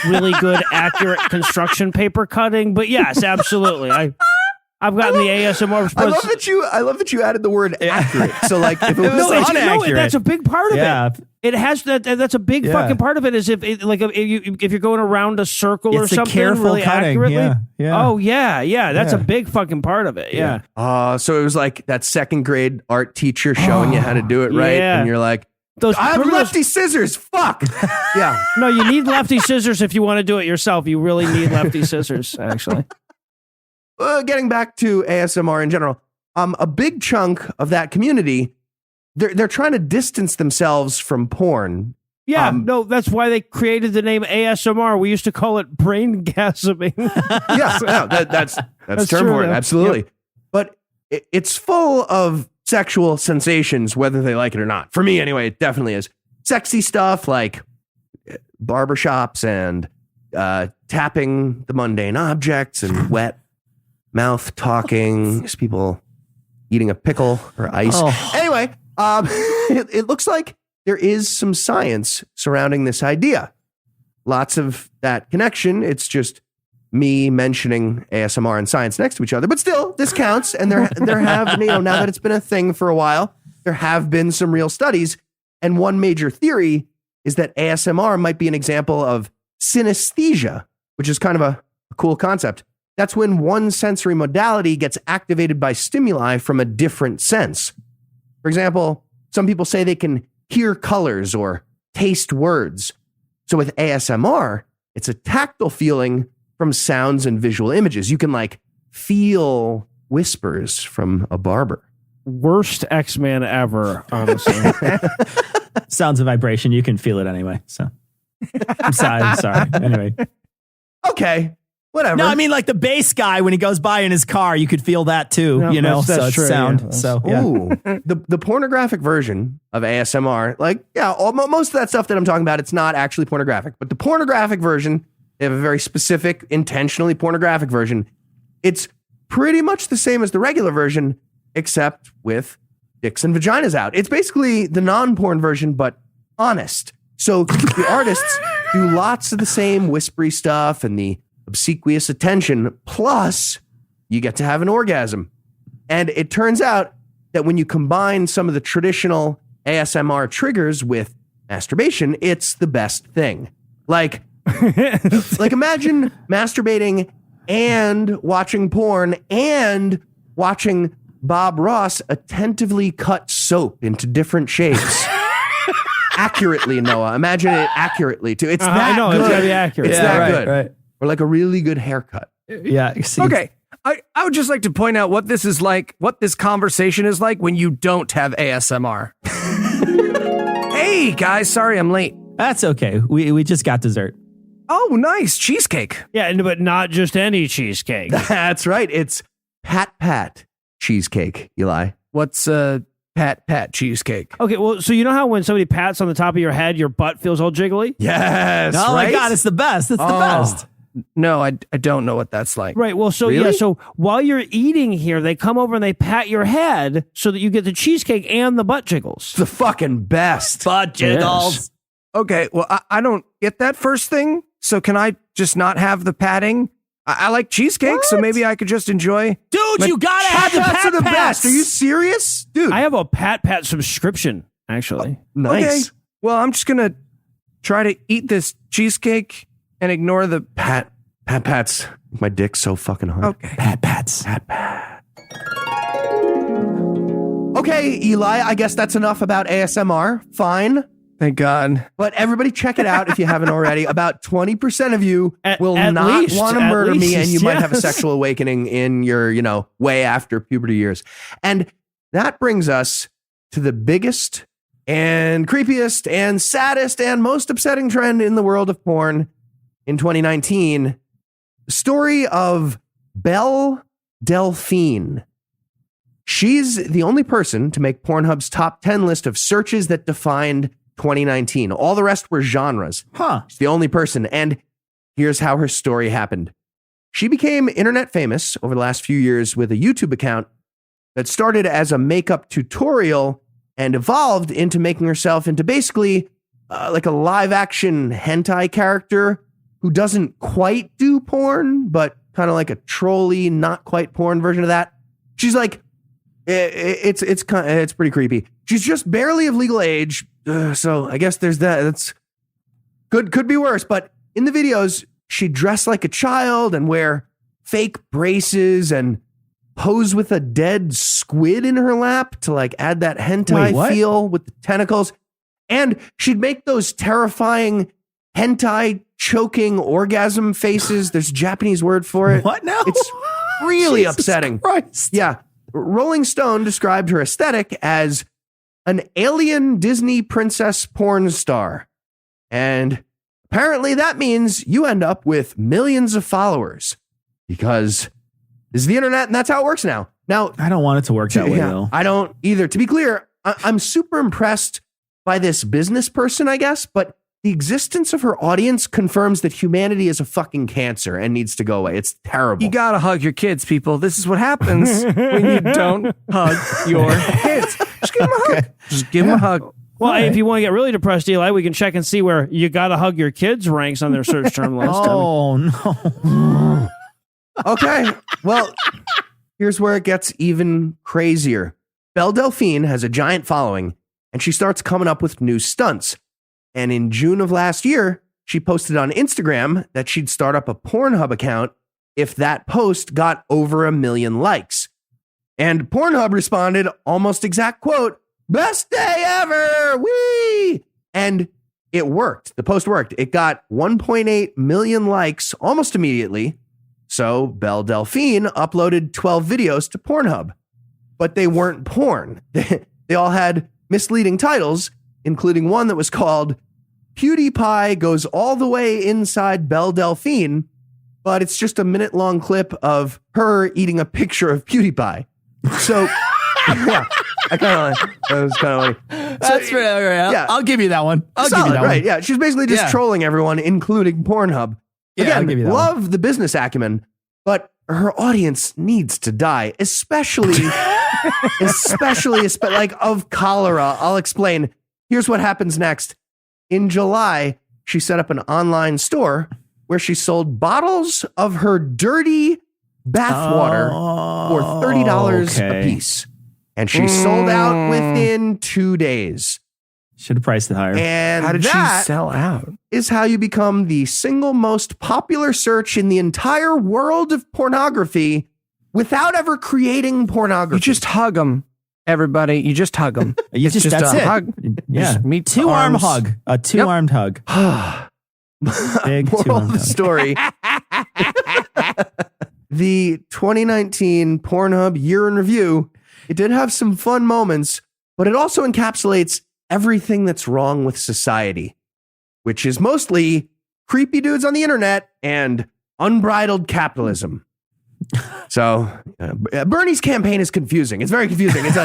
really good, accurate construction paper cutting. But yes, absolutely. I've gotten the ASMR response. I love that you added the word accurate. So like if it was No, that's a big part of it. It has that. That's a big Yeah. fucking part of it. Is if you're going around a circle or It's the something careful really cutting. accurately. Yeah. Oh yeah. That's a Yeah. big fucking part of it. Yeah. so it was like that second grade art teacher showing you how to do it right, Yeah. and you're like, Those I have remember those- lefty scissors. Fuck. Yeah. No, you need lefty scissors if you want to do it yourself. You really need lefty scissors, actually. Getting back to ASMR in general, a big chunk of that community, they're trying to distance themselves from porn. Yeah, no, that's why they created the name ASMR. We used to call it brain gasming. Yeah, no, that's That's term true, for it, though. absolutely. But it's full of sexual sensations, whether they like it or not. For me, anyway, it definitely is. Sexy stuff like barbershops and tapping the mundane objects and wet mouth talking. Just people eating a pickle or ice. Anyway, it looks like there is some science surrounding this idea. Lots of that connection. It's just me mentioning ASMR and science next to each other, but still, this counts. And there have, now that it's been a thing for a while, there have been some real studies. And one major theory is that ASMR might be an example of synesthesia, which is kind of a cool concept. That's when one sensory modality gets activated by stimuli from a different sense. For example, some people say they can hear colors or taste words. So with ASMR, it's a tactile feeling from sounds and visual images. You can like feel whispers from a barber. Worst X-Man ever, honestly. Sounds of vibration. You can feel it anyway. So I'm sorry. Anyway. Okay, whatever. No, I mean like the bass guy when he goes by in his car, you could feel that too. Yeah, so that's it's true, sound. yeah. So yeah. Ooh, the pornographic version of ASMR, most of that stuff that I'm talking about, it's not actually pornographic, but the pornographic version, they have a very specific, intentionally pornographic version. It's pretty much the same as the regular version, except with dicks and vaginas out. It's basically the non-porn version, but honest. So the artists do lots of the same whispery stuff and the obsequious attention, plus you get to have an orgasm. And it turns out that when you combine some of the traditional ASMR triggers with masturbation, it's the best thing. Like imagine masturbating and watching porn and watching Bob Ross attentively cut soap into different shapes. Accurately, Noah. Imagine it accurately, too. It's that I know, good. it's gotta be accurate. It's Yeah, that right, good. right. Or like a really good haircut. Yeah. See, Okay. I would just like to point out what this is like, what this conversation is like when you don't have ASMR. Hey, guys, sorry I'm late. That's okay. We just got dessert. Oh, nice. Cheesecake. Yeah, but not just any cheesecake. That's right. It's Pat cheesecake, Eli. What's pat cheesecake? Okay, well, so you know how when somebody pats on the top of your head, your butt feels all jiggly? Yes. Oh right? my God, it's the best. It's the best. No, I don't know what that's like. Right, well, so Really? yeah, so while you're eating here, they come over and they pat your head so that you get the cheesecake and the butt jiggles. It's the fucking best. Butt jiggles. Yes. Okay, well, I don't get that first thing, so can I just not have the patting? I like cheesecake, so maybe I could just enjoy. Dude, you gotta have the Pats pat are the pats. best. Are you serious? Dude. I have a pat subscription, actually. Nice. Okay, well, I'm just gonna try to eat this cheesecake and ignore the Pats. My dick's so fucking hard. Okay. Pat pats. Okay, Eli, I guess that's enough about ASMR. Fine. Thank God. But everybody check it out if you haven't already. About 20% of you will At not least, want to at murder me, least, and you might have a yes. sexual awakening in your, way after puberty years. And that brings us to the biggest and creepiest and saddest and most upsetting trend in the world of porn in 2019. The story of Belle Delphine. She's the only person to make Pornhub's top 10 list of searches that defined 2019. All the rest were genres. Huh. She's the only person. And here's how her story happened. She became internet famous over the last few years with a YouTube account that started as a makeup tutorial and evolved into making herself into basically like a live action hentai character who doesn't quite do porn, but kind of like a trolly, not quite porn version of that. She's like, it's pretty creepy. She's just barely of legal age. So I guess there's that. That's could be worse. But in the videos, she'd dress like a child and wear fake braces and pose with a dead squid in her lap to like add that hentai feel with the tentacles. And she'd make those terrifying hentai choking orgasm faces. There's a Japanese word for it. What now? It's really Jesus upsetting. Christ. Yeah. Rolling Stone described her aesthetic as an alien Disney princess porn star. And apparently that means you end up with millions of followers because this is the internet and that's how it works now. Now, I don't want it to work that way, though. I don't either. To be clear, I'm super impressed by this business person, I guess, but the existence of her audience confirms that humanity is a fucking cancer and needs to go away. It's terrible. You gotta hug your kids, people. This is what happens when you don't hug your kids. Just give them a hug. Just give them a hug. Well, if you want to get really depressed, Eli, we can check and see where you got to hug your kids ranks on their search term list. Oh, no. Okay. Well, here's where it gets even crazier. Belle Delphine has a giant following, and she starts coming up with new stunts. And in June of last year, she posted on Instagram that she'd start up a Pornhub account if that post got over 1 million likes. And Pornhub responded, almost exact quote, "Best day ever, wee!" And it worked. The post worked. It got 1.8 million likes almost immediately. So Belle Delphine uploaded 12 videos to Pornhub. But they weren't porn. They all had misleading titles, including one that was called PewDiePie Goes All the Way Inside Belle Delphine, but it's just a minute-long clip of her eating a picture of PewDiePie. So, yeah, I kind of like that. Was kind of like That's right. Yeah. I'll give you that one. I'll solid, give you that right? one. Yeah, she's basically just trolling everyone, including Pornhub. Yeah, I'll Again, give you that love the business acumen, but her audience needs to die, especially like of cholera. I'll explain. Here's what happens next. In July, she set up an online store where she sold bottles of her dirty bathwater for $30 a piece. And she sold out within 2 days. Should have priced it higher. And How did she that sell out? is how you become the single most popular search in the entire world of pornography without ever creating pornography. You just hug them, everybody. You just hug them. That's a it. hug. Yeah. Just meet Two-arm arms. hug. A two-armed hug. Big Moral two-armed of the hug. story. The 2019 Pornhub year in review, it did have some fun moments, but it also encapsulates everything that's wrong with society, which is mostly creepy dudes on the internet and unbridled capitalism. So Bernie's campaign is confusing. It's very confusing. It's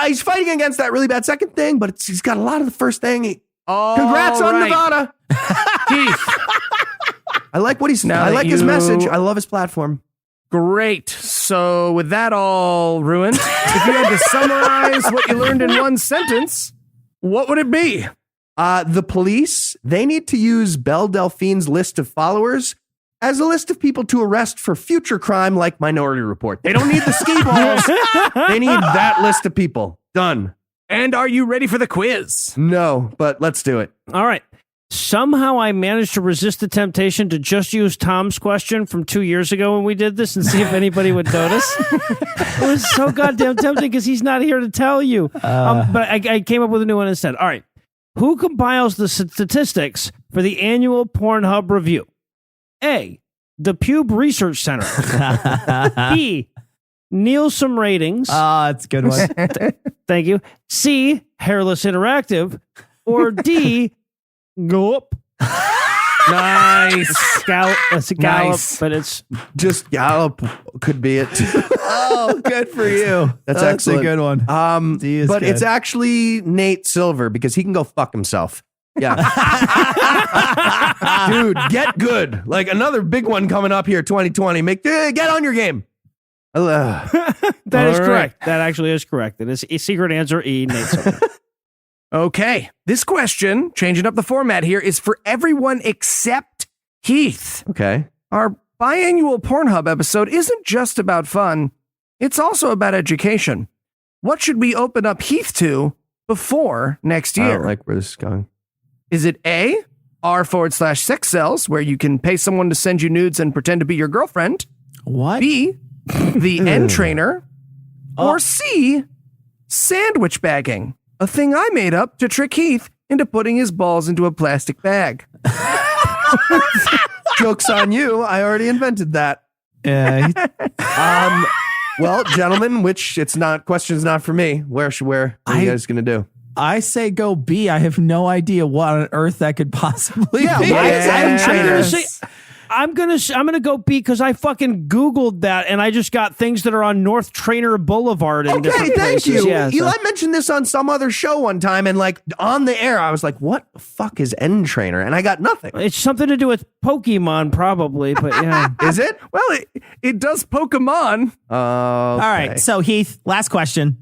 he's fighting against that really bad second thing, but he's got a lot of the first thing. Congrats on Nevada. Keith. I like what he's. Now I that like his you- message. I love his platform. Great. So with that all ruined, if you had to summarize what you learned in one sentence, what would it be? The police, they need to use Belle Delphine's list of followers as a list of people to arrest for future crime like Minority Report. They don't need the ski balls. They need that list of people. Done. And are you ready for the quiz? No, but let's do it. All right. Somehow I managed to resist the temptation to just use Tom's question from 2 years ago when we did this and see if anybody would notice. It was so goddamn tempting because he's not here to tell you. But I came up with a new one instead. All right. Who compiles the statistics for the annual Pornhub review? A, the Pube Research Center. B, Nielsen Ratings. That's a good one. Thank you. C, Hairless Interactive. Or D, Gulp. Nice. Gallup, it's a Gallup, Nice. but it's Just Gallup could be it. Oh, good for you. That's a excellent. good one. D is But good. it's actually Nate Silver because he can go fuck himself. Yeah. Dude, get good. Like another big one coming up here, 2020. Get on your game. That is correct. That actually is correct. It is a secret answer E. Nate Silver. Okay. This question, changing up the format here, is for everyone except Heath. Okay. Our biannual Pornhub episode isn't just about fun. It's also about education. What should we open up Heath to before next year? I don't like where this is going. Is it A, r/sex cells, where you can pay someone to send you nudes and pretend to be your girlfriend? What? B, the N trainer? Or C, sandwich bagging, a thing I made up to trick Heath into putting his balls into a plastic bag. Joke's on you. I already invented that. Well, gentlemen, question's not for me. What are you guys going to do? I say go B. I have no idea what on earth that could possibly be. I'm gonna go B because I fucking Googled that and I just got things that are on North Trainer Boulevard in different thank places. you. Yeah, so- Eli mentioned this on some other show one time, and like on the air, I was like, "What the fuck is N trainer?" And I got nothing. It's something to do with Pokemon, probably, but yeah. Is it? Well, it does Pokemon. All right. So Heath, last question.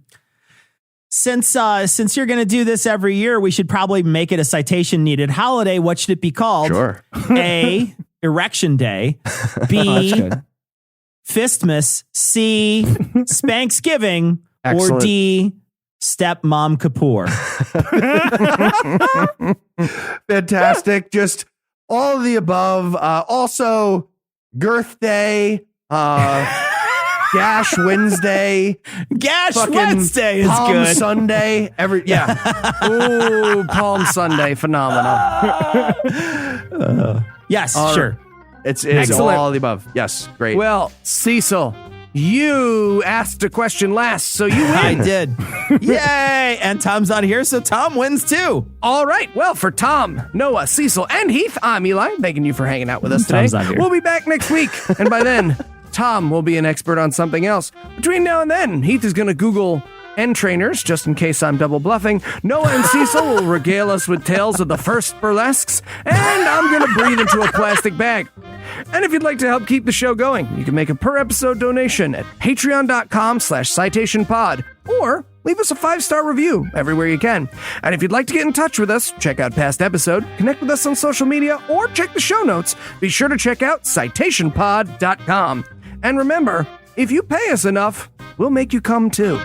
Since you're going to do this every year, we should probably make it a citation needed holiday. What should it be called? Sure. A, Erection Day. B, Fistmas. C, Spanksgiving. Or Excellent. D, Stepmom Kapoor. Fantastic. Just all of the above. Also, Girth Day, Gash Wednesday, Gash fucking Wednesday is Palm good. Sunday. Ooh, Palm Sunday, phenomenal. Yes, All sure. It's Excellent. all of the above. Yes, great. Well, Cecil, you asked a question last, so you win. I did. Yay! And Tom's not here, so Tom wins too. All right. Well, for Tom, Noah, Cecil, and Heath, I'm Eli. Thanking you for hanging out with us today. Tom's not here. We'll be back next week. And by then, Tom will be an expert on something else. Between now and then, Heath is going to Google N trainers, just in case I'm double bluffing. Noah and Cecil will regale us with tales of the first burlesques, and I'm going to breathe into a plastic bag. And if you'd like to help keep the show going, you can make a per episode donation at patreon.com/citationpod, or leave us a 5-star review everywhere you can. And if you'd like to get in touch with us, check out past episode, connect with us on social media, or check the show notes, be sure to check out citationpod.com. And remember, if you pay us enough, we'll make you come too.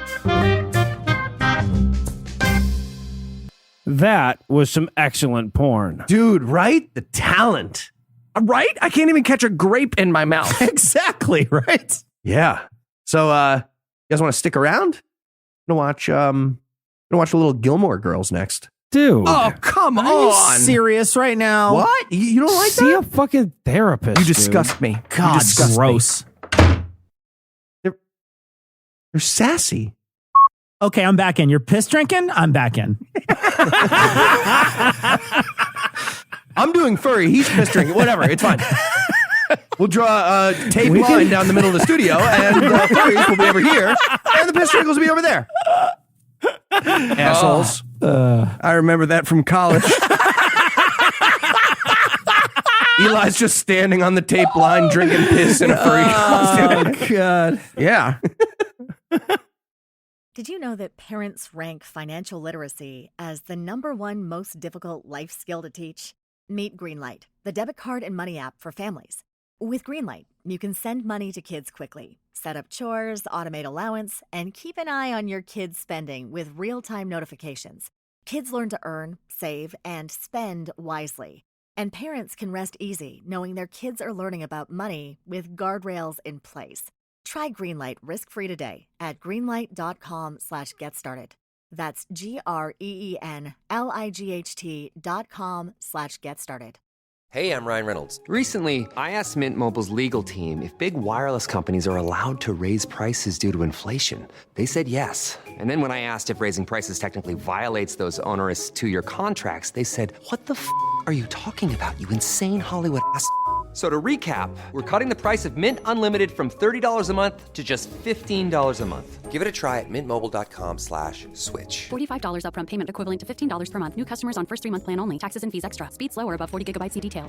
That was some excellent porn. Dude, right? The talent. Right? I can't even catch a grape in my mouth. Exactly, right? Yeah. So, you guys want to stick around? I'm gonna watch a little Gilmore Girls next. Dude. Oh, come Are you on. serious right now? What? You don't like See that? a fucking therapist. You disgust me. God, You disgust me. gross. They're sassy. Okay, I'm back in. You're piss drinking? I'm back in. I'm doing furry. He's piss drinking. Whatever. It's fine. We'll draw a tape line down the middle of the studio, and the furries will be over here, and the piss drinkers will be over there. Assholes. I remember that from college. Eli's just standing on the tape line, drinking piss in a furry costume. Oh, God. Yeah. Did you know that parents rank financial literacy as the #1 most difficult life skill to teach? Meet Greenlight, the debit card and money app for families. With Greenlight, you can send money to kids quickly, set up chores, automate allowance, and keep an eye on your kids' spending with real-time notifications. Kids learn to earn, save, and spend wisely. And parents can rest easy knowing their kids are learning about money with guardrails in place. Try Greenlight risk-free today at greenlight.com/getstarted. That's GREENLIGHT.com/getstarted. Hey, I'm Ryan Reynolds. Recently, I asked Mint Mobile's legal team if big wireless companies are allowed to raise prices due to inflation. They said yes. And then when I asked if raising prices technically violates those onerous 2-year contracts, they said, "What the f*** are you talking about, you insane Hollywood ass?" So to recap, we're cutting the price of Mint Unlimited from $30 a month to just $15 a month. Give it a try at mintmobile.com/switch. $45 upfront payment equivalent to $15 per month. New customers on first 3-month plan only. Taxes and fees extra. Speed slower above 40 gigabytes per details.